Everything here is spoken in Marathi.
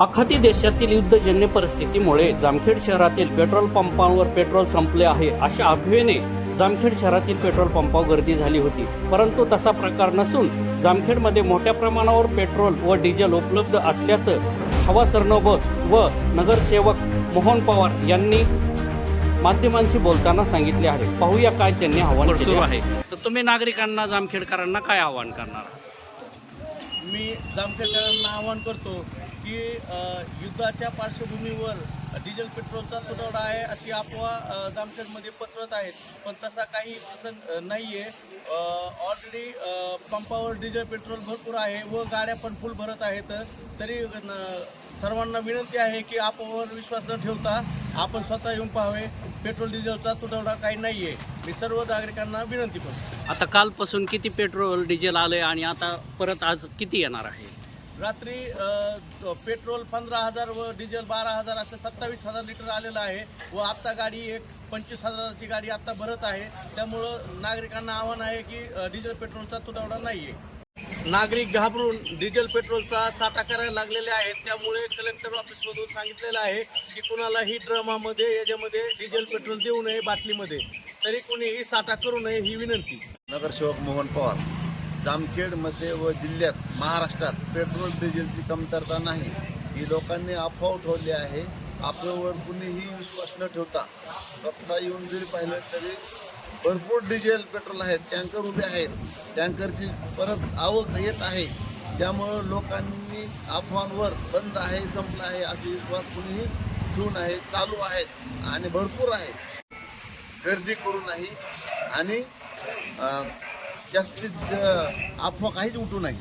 आखाती देशातील युद्धजन्य परिस्थितीमुळे जामखेड शहरातील पेट्रोल पंपांवर पेट्रोल संपले आहे अशा अफवेने जामखेड शहरातील पेट्रोल पंपावर गर्दी झाली होती। परंतु तसा प्रकार नसून जामखेडमध्ये मोठ्या प्रमाणावर पेट्रोल व डिझेल उपलब्ध असल्याचं हवा सरनोबत व नगरसेवक मोहन पवार यांनी माध्यमांशी बोलताना सांगितले आहे। पाहूया काय त्यांनी आवाहन केले आहे। तर तुम्ही नागरिकांना जामखेडकरांना काय आवाहन करणार? मी जामखेडकरांना आवाहन करतो की युद्धाच्या पार्श्वभूमीवर डिझेल पेट्रोलचा तुटवडा आहे अशी अफवा जामखेडमध्ये पसरत आहेत, पण तसा काही प्रसंग नाही आहे। ऑलरेडी पंपावर डिझेल पेट्रोल भरपूर आहे व गाड्या पण फुल भरत आहेत। तरी सर्वांना विनंती आहे की अफवावर विश्वास न ठेवता आपण स्वतः येऊन पाहावे। पेट्रोल डिझेलचा तुटवडा काही नाही आहे, मी सर्व नागरिकांना विनंती करतो। आता कालपासून किती पेट्रोल डिझेल आले आणि आता परत आज किती येणार आहे? रात्री पेट्रोल 15,000 व डिझेल 12,000 असं 27,000 लिटर आलेलं आहे व आत्ता गाडी एक 25,000ची गाडी आत्ता भरत आहे। त्यामुळं नागरिकांना आव्हान आहे की डिझेल पेट्रोलचा तुटवडा नाही आहे। नागरिक घाबरून डिझेल पेट्रोलचा साठा करायला लागलेले आहेत, त्यामुळे कलेक्टर ऑफिसमधून सांगितलेलं आहे की कुणालाही ड्रमामध्ये याच्यामध्ये डिझेल पेट्रोल देऊ नये, बाटलीमध्ये, तरी कुणीही साठा करू नये ही विनंती। नगरसेवक मोहन पवार। जामखेडमध्ये व जिल्ह्यात महाराष्ट्रात पेट्रोल डिझेलची कमतरता नाही ही लोकांनी अफवा उठवली आहे। आपल्यावर कुणीही विश्वास न ठेवता स्वतः येऊन जरी पाहिलं तरी भरपूर डिझेल पेट्रोल आहेत, टँकर उभे आहेत, टँकरची परत आवक येत आहे। त्यामुळं लोकांनी अफवांवर बंद आहे, संपलं आहे असे विश्वास कुणीही ठेवू नये। चालू आहेत आणि भरपूर आहे, गर्दी करू नाही आणि जास्तीत अफवा काहीच उठू नाही।